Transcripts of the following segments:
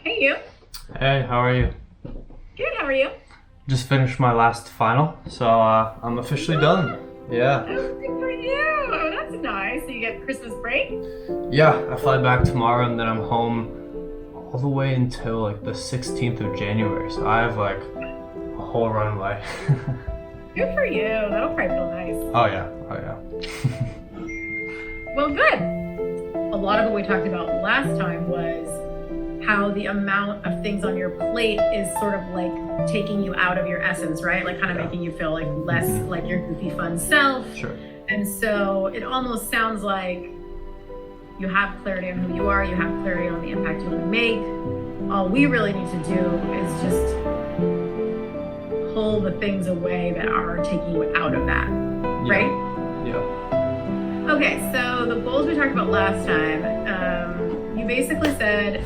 Hey, you. Hey, how are you? Good, how are you? Just finished my last final, so I'm officially done. Yeah. Oh, good for you. Oh, that's nice. So you get Christmas break? Yeah, I fly back tomorrow and then I'm home all the way until like the 16th of January, so I have like a whole runway. Good for you. That'll probably feel nice. Oh yeah, oh yeah. Well, good. A lot of what we talked about last time was how the amount of things on your plate is sort of like taking you out of your essence, right? Like kind of making you feel like less like your goofy fun self. Sure. And so it almost sounds like you have clarity on who you are, you have clarity on the impact you want to make. All we really need to do is just pull the things away that are taking you out of that, right? Yeah. Okay, so the goals we talked about last time, you basically said,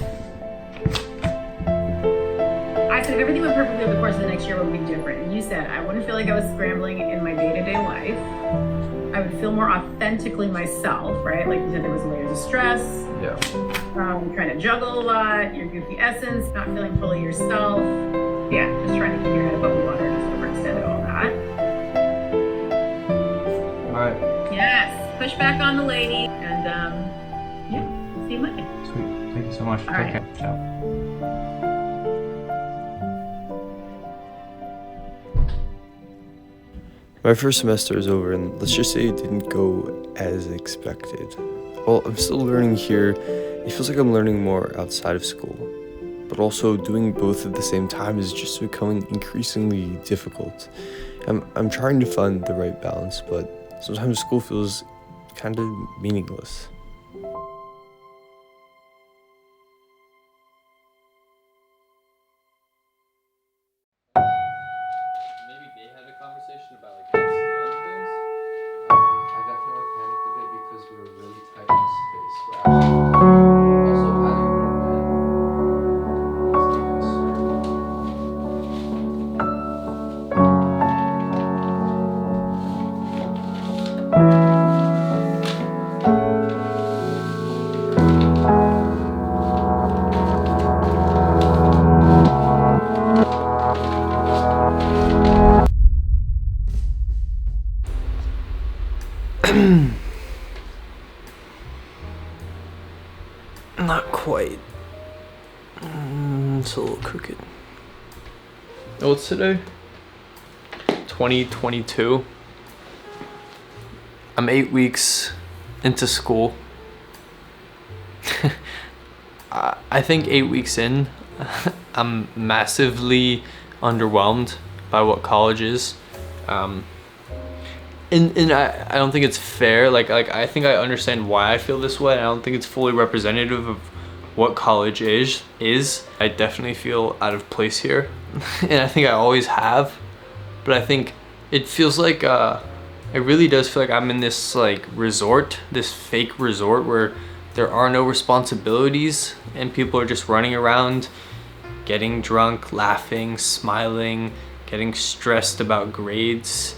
I said if everything went perfectly over the course of the next year, what would be different? And you said, I wouldn't feel like I was scrambling in my day-to-day life. I would feel more authentically myself, right? Like you said, there was layers of stress. Yeah. Trying to juggle a lot, your goofy essence, not feeling fully yourself. Yeah, just trying to keep your head above the water, just overextended all that. All right. Yes, push back on the lady, and yeah, see you Monday. Sweet. Thank you so much. All Take right. care. Ciao. My first semester is over, and let's just say it didn't go as expected. While I'm still learning here, it feels like I'm learning more outside of school. But also, doing both at the same time is just becoming increasingly difficult. I'm trying to find the right balance, but sometimes school feels kind of meaningless. Maybe they had a conversation about like scaling things. I definitely panicked a bit because we were really tight on space. We're actually also adding more bed. Is a concern. Not quite. It's a little crooked. What's today? 2022. I'm 8 weeks into school. I think 8 weeks in, I'm massively underwhelmed by what college is. And I don't think it's fair. Like I think I understand why I feel this way. I don't think it's fully representative of what college is. I definitely feel out of place here. And I think I always have. But I think it feels like it really does feel like I'm in this like resort, this fake resort where there are no responsibilities and people are just running around, getting drunk, laughing, smiling, getting stressed about grades.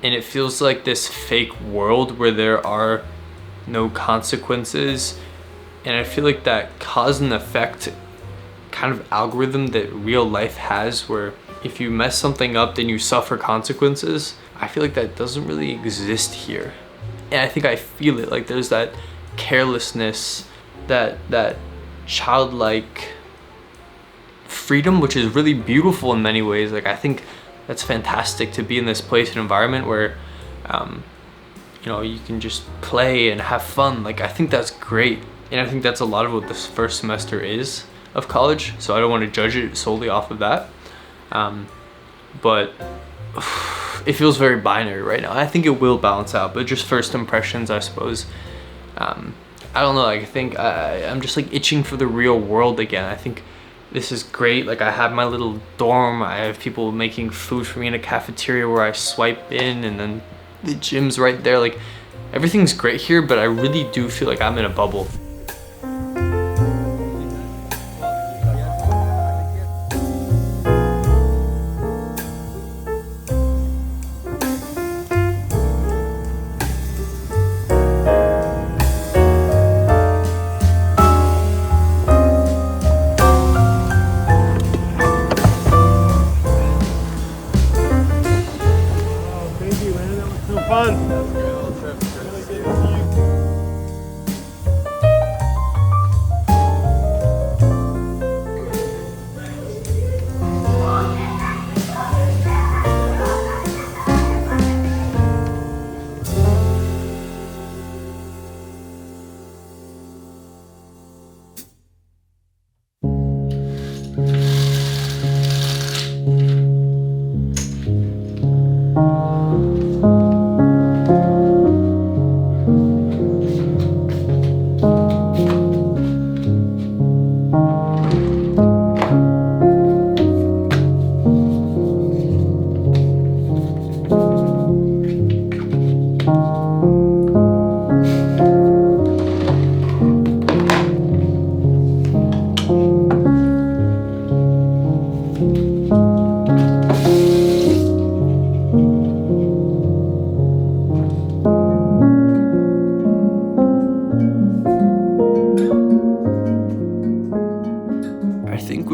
And it feels like this fake world where there are no consequences. And I feel like that cause and effect kind of algorithm that real life has, where if you mess something up, then you suffer consequences. I feel like that doesn't really exist here. And I think I feel it, like there's that carelessness, that childlike freedom, which is really beautiful in many ways. Like I think that's fantastic to be in this place and environment where you can just play and have fun. Like I think that's great, and I think that's a lot of what this first semester is of college, so I don't want to judge it solely off of that, but it feels very binary right now. I think it will balance out, but just first impressions, I suppose. I don't know, like, I think I'm just like itching for the real world again. I think this is great. Like I have my little dorm, I have people making food for me in a cafeteria where I swipe in, and then the gym's right there. Like everything's great here, but I really do feel like I'm in a bubble.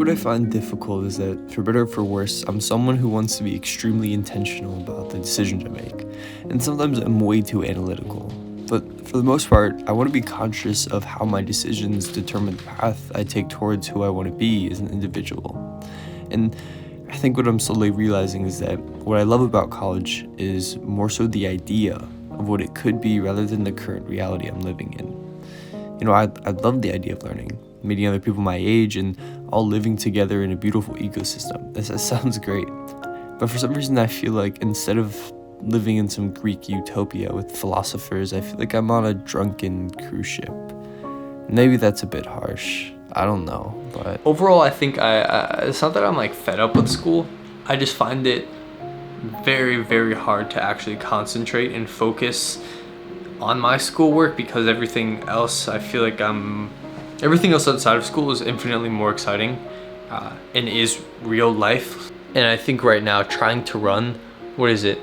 what I find difficult is that, for better or for worse, I'm someone who wants to be extremely intentional about the decisions I make, and sometimes I'm way too analytical. But for the most part, I want to be conscious of how my decisions determine the path I take towards who I want to be as an individual. And I think what I'm slowly realizing is that what I love about college is more so the idea of what it could be rather than the current reality I'm living in. You know, I love the idea of learning, meeting other people my age, and all living together in a beautiful ecosystem. That sounds great. But for some reason, I feel like instead of living in some Greek utopia with philosophers, I feel like I'm on a drunken cruise ship. Maybe that's a bit harsh. I don't know, but Overall, I think it's not that I'm like fed up with school. I just find it very, very hard to actually concentrate and focus on my schoolwork, because everything else, I feel like everything else outside of school is infinitely more exciting and is real life. And I think right now trying to run, what is it?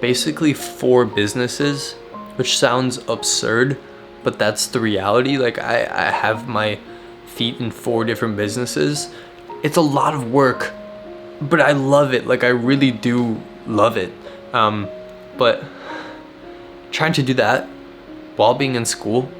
Basically 4 businesses, which sounds absurd, but that's the reality. Like I have my feet in 4 different businesses. It's a lot of work, but I love it. Like I really do love it. But trying to do that while being in school,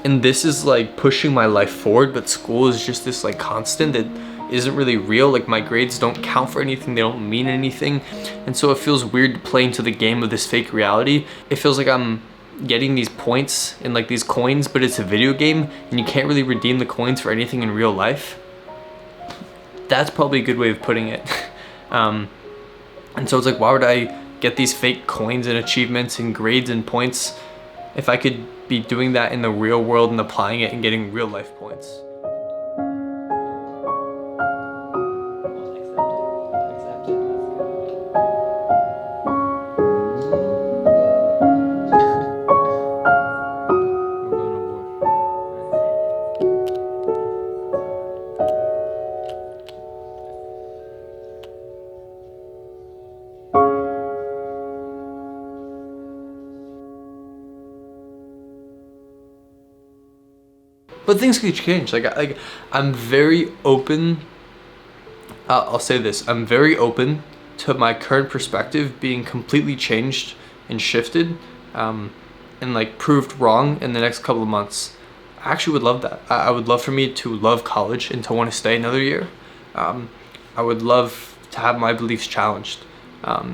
and this is like pushing my life forward, but school is just this like constant that isn't really real. Like my grades don't count for anything, they don't mean anything, and so it feels weird to play into the game of this fake reality. It feels like I'm getting these points and like these coins, but it's a video game and you can't really redeem the coins for anything in real life. That's probably a good way of putting it. And so it's like, why would I get these fake coins and achievements and grades and points if I could be doing that in the real world and applying it and getting real life points? But things could change. Like I'm very open. I'll say this: I'm very open to my current perspective being completely changed and shifted, and like proved wrong in the next couple of months. I actually would love that. I would love for me to love college and to want to stay another year. I would love to have my beliefs challenged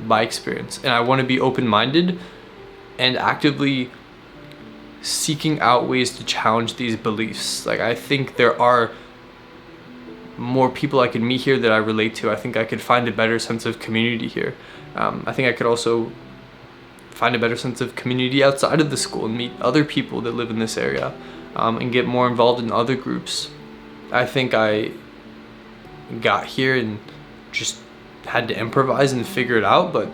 by experience, and I want to be open-minded and actively seeking out ways to challenge these beliefs. Like I think there are more people I can meet here that I relate to. I think I could find a better sense of community here. I think I could also find a better sense of community outside of the school and meet other people that live in this area, and get more involved in other groups. I think I got here and just had to improvise and figure it out, but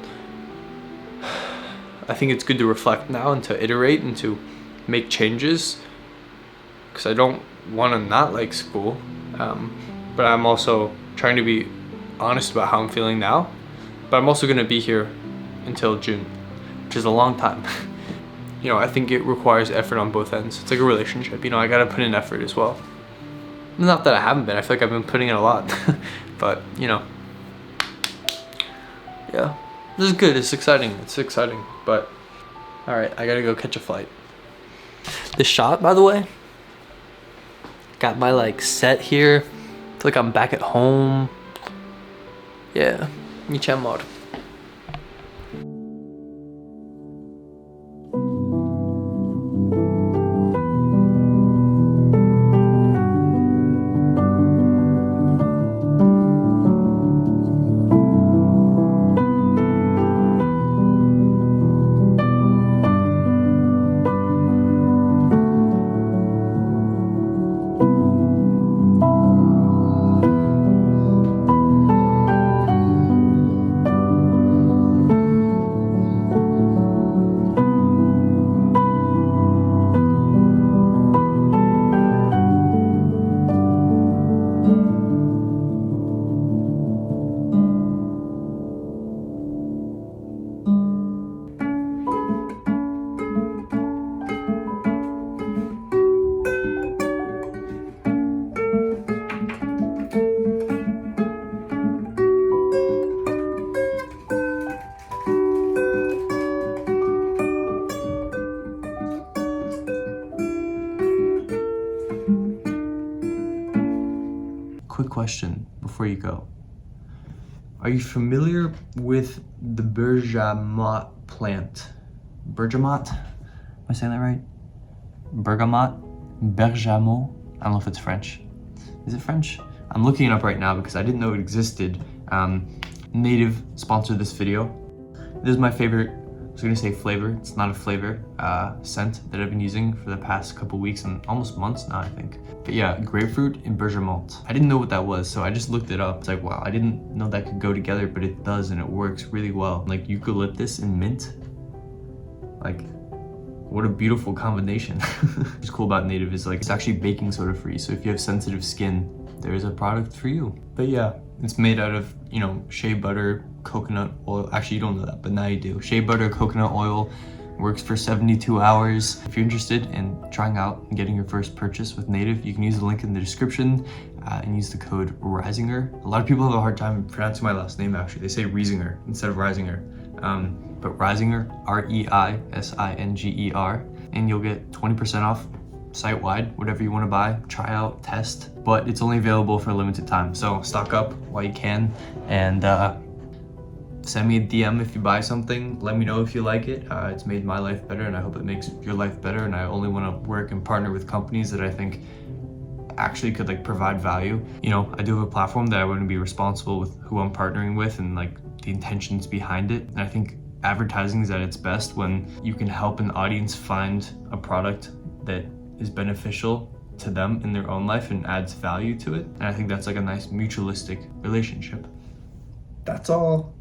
I think it's good to reflect now and to iterate and to make changes, because I don't want to not like school, but I'm also trying to be honest about how I'm feeling now. But I'm also going to be here until June, which is a long time. You know, I think it requires effort on both ends. It's like a relationship, you know, I got to put in effort as well. Not that I haven't been, I feel like I've been putting in a lot. But you know, yeah, this is good. It's exciting, but all right, I gotta go catch a flight. The shot, by the way, got my like set here. I feel like I'm back at home. Yeah, mi c'è amor. question before you go. Are you familiar with the bergamot plant? Bergamot? Am I saying that right? Bergamot? Bergamot? I don't know if it's French. Is it French? I'm looking it up right now because I didn't know it existed. Native sponsored this video. This is my favorite, I was gonna say flavor. It's not a flavor, scent that I've been using for the past couple weeks and almost months now, I think. But yeah, grapefruit and bergamot. I didn't know what that was, so I just looked it up. It's like, wow, I didn't know that could go together, but it does, and it works really well. Like eucalyptus and mint. Like, what a beautiful combination. What's cool about Native is like, it's actually baking soda free. So if you have sensitive skin, there is a product for you. But yeah, it's made out of, you know, shea butter, coconut oil. Actually, you don't know that, but now you do. Shea butter, coconut oil, works for 72 hours. If you're interested in trying out and getting your first purchase with Native, you can use the link in the description and use the code Reisinger. A lot of people have a hard time pronouncing my last name actually. They say Reisinger instead of Reisinger. But Reisinger, R-E-I-S-I-N-G-E-R, and you'll get 20% off site-wide, whatever you want to buy, try out, test, but it's only available for a limited time. So stock up while you can, and send me a DM if you buy something. Let me know if you like it. It's made my life better, and I hope it makes your life better, and I only want to work and partner with companies that I think actually could like provide value. You know, I do have a platform that I want to be responsible with who I'm partnering with and like the intentions behind it. And I think advertising is at its best when you can help an audience find a product that is beneficial to them in their own life and adds value to it. And I think that's like a nice mutualistic relationship. That's all.